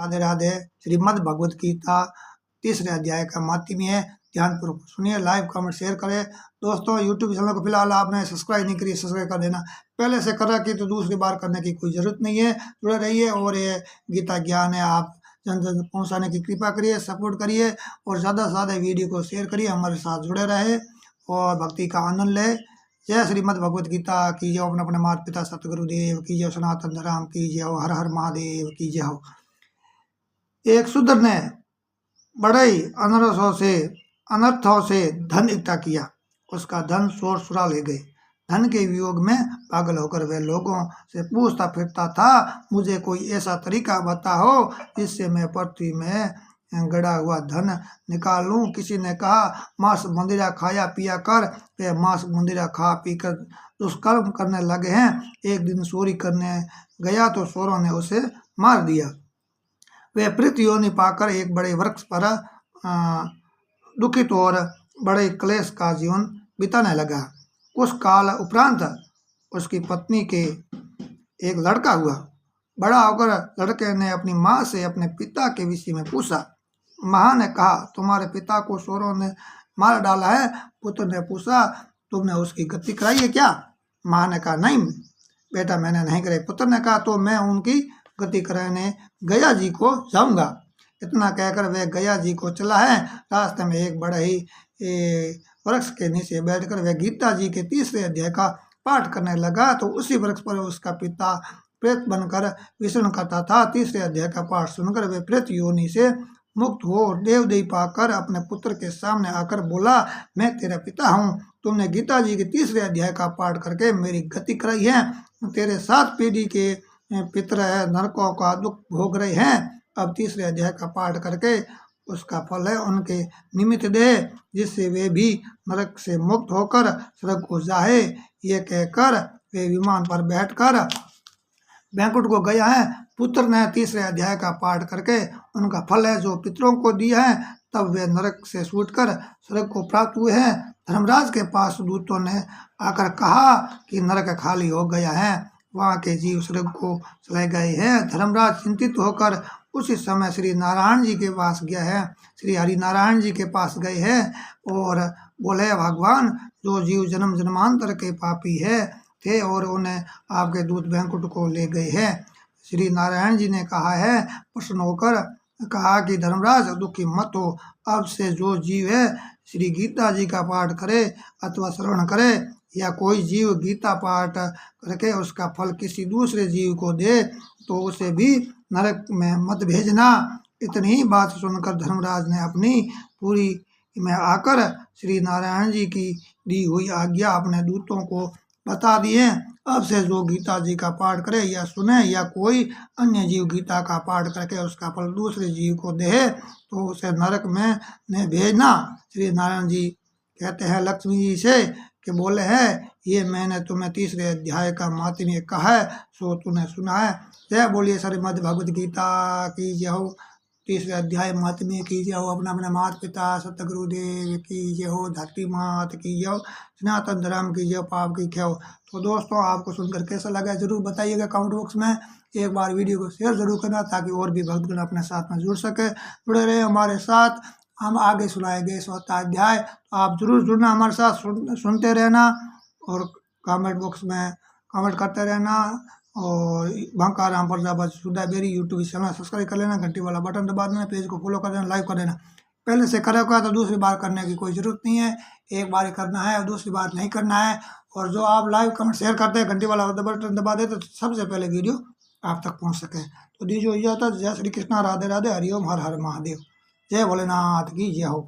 राधे राधे। श्रीमद् भगवत गीता 3रे अध्याय का माहात्म्य है। ध्यानपूर्वक सुनिए, लाइव कमेंट शेयर करें। दोस्तों, यूट्यूब चैनल को फिलहाल आपने सब्सक्राइब नहीं करी, सब्सक्राइब कर देना। पहले से कर रखी तो दूसरी बार करने की कोई ज़रूरत नहीं है। जुड़े रहिए और ये गीता ज्ञान है, आप जन जन पहुँचाने की कृपा करिए, सपोर्ट करिए और ज़्यादा से ज़्यादा वीडियो को शेयर करिए। हमारे साथ जुड़े रहे और भक्ति का आनंद ले। जय श्रीमद् भगवत गीता की जय। अपने अपने माता पिता सतगुरुदेव की जय। सनातन धर्म की जय। हर हर महादेव की जय। एक शूद्र ने बड़े ही अनर्थों से धन इकट्ठा किया। उसका धन शोर शुरा ले गए। धन के वियोग में पागल होकर वह लोगों से पूछता फिरता था, मुझे कोई ऐसा तरीका बताओ जिससे मैं पृथ्वी में गड़ा हुआ धन निकाल लूं। किसी ने कहा, मांस मंदिरा खाया पिया कर। वे मांस मंदिरा खा पी कर दुष्कर्म करने लगे हैं। एक दिन चोरी करने गया तो चोरों ने उसे मार दिया। वे पृथ्वी योनि पाकर एक बड़े वृक्ष पर दुखित और बड़े क्लेश का जीवन बिताने लगा। कुछ काल उपरांत उसकी पत्नी के एक लड़का हुआ। बड़ा होकर लड़के ने अपनी माँ से अपने पिता के विषय में पूछा। माँ ने कहा, तुम्हारे पिता को चोरों ने मार डाला है। पुत्र ने पूछा, तुमने उसकी गति कराई है क्या? माँ ने कहा, नहीं बेटा, मैंने नहीं कराई। पुत्र ने कहा, तो मैं उनकी गति कराने गया जी को जाऊंगा। इतना कहकर वह गया जी को चला है। रास्ते में एक बड़ा ही वृक्ष के नीचे बैठकर वह गीता जी के 3रे अध्याय का पाठ करने लगा। तो उसी वृक्ष पर उसका पिता प्रेत बनकर विचरण करता था। 3रे अध्याय का पाठ सुनकर वह प्रेत योनि से मुक्त हो देवदेही पाकर अपने पुत्र के सामने आकर बोला, मैं तेरा पिता हूँ। तुमने गीता जी के 3रे अध्याय का पाठ करके मेरी गति कराई है। तेरे 7 पीढ़ी के पितर नरकों का दुख भोग रहे हैं। अब 3रे अध्याय का पाठ करके उसका फल है उनके निमित्त दे, जिससे वे भी नरक से मुक्त होकर स्वर्ग को जाए। ये कहकर वे विमान पर बैठकर बैंकुट को गया है। पुत्र ने 3रे अध्याय का पाठ करके उनका फल है जो पितरों को दिया है। तब वे नरक से छूटकर स्वर्ग को प्राप्त हुए हैं। धर्मराज के पास दूतों ने आकर कहा कि नरक खाली हो गया है, वहाँ के जीव स्वर्ग को चले गए हैं। धर्मराज चिंतित होकर उसी समय श्री नारायण जी के पास गया है। श्री हरि नारायण जी के पास गए हैं और बोले, भगवान, जो जीव जन्म जन्मांतर के पापी है थे और उन्हें आपके दूत बैंकुट को ले गए हैं। श्री नारायण जी ने कहा है, प्रसन्न होकर कहा कि धर्मराज, दुखी मत हो। अब से जो जीव है श्री गीता जी का पाठ करे अथवा श्रवण करे, या कोई जीव गीता पाठ करके उसका फल किसी दूसरे जीव को दे तो उसे भी नरक में मत भेजना। इतनी ही बात सुनकर धर्मराज ने अपनी पूरी में आकर श्री नारायण जी की दी हुई आज्ञा अपने दूतों को बता दिए। अब से जो गीता जी का पाठ करे या सुने, या कोई अन्य जीव गीता का पाठ करके उसका फल दूसरे जीव को दे तो उसे नरक में न भेजना। श्री नारायण जी कहते हैं लक्ष्मी जी से कि बोले हैं, ये मैंने तुम्हें 3रे अध्याय का माहात्म्य कहा है, सो तूने सुना है। जय बोलिए श्रीमद् भगवत गीता की जय हो। 3रे अध्याय माहात्म्य की जय हो। अपना अपने माता पिता सतगुरुदेव की जय हो। धरती मात की जय हो। सनातन धर्म की जय, पाप की क्षय हो। तो दोस्तों, आपको सुनकर कैसा लगा जरूर बताइएगा कमेंट बॉक्स में। एक बार वीडियो को शेयर जरूर करना ताकि और भी भक्तगण अपने साथ में जुड़ सके। जुड़े रहे हमारे साथ। हम आगे सुनाए गए 4था अध्याय, तो आप जरूर जुड़ना हमारे साथ, सुनते रहना और कमेंट बॉक्स में कमेंट करते रहना। और भंकार राम प्रजापति सुधा बेरी यूट्यूब चैनल सब्सक्राइब कर लेना, घंटी वाला बटन दबा देना, पेज को फॉलो कर देना, लाइक कर देना। पहले से करे हुआ तो दूसरी बार करने की कोई ज़रूरत नहीं है। एक बार ही करना है और दूसरी बार नहीं करना है। और जो आप लाइव कमेंट शेयर करते हैं, घंटी वाला बटन दबा देते तो सबसे पहले वीडियो आप तक पहुँच सके। तो दीजिए इजाज़त। जय श्री कृष्णा, राधे राधे, हरिओम, हर हर महादेव। जय भोलेनाथ की जय हो।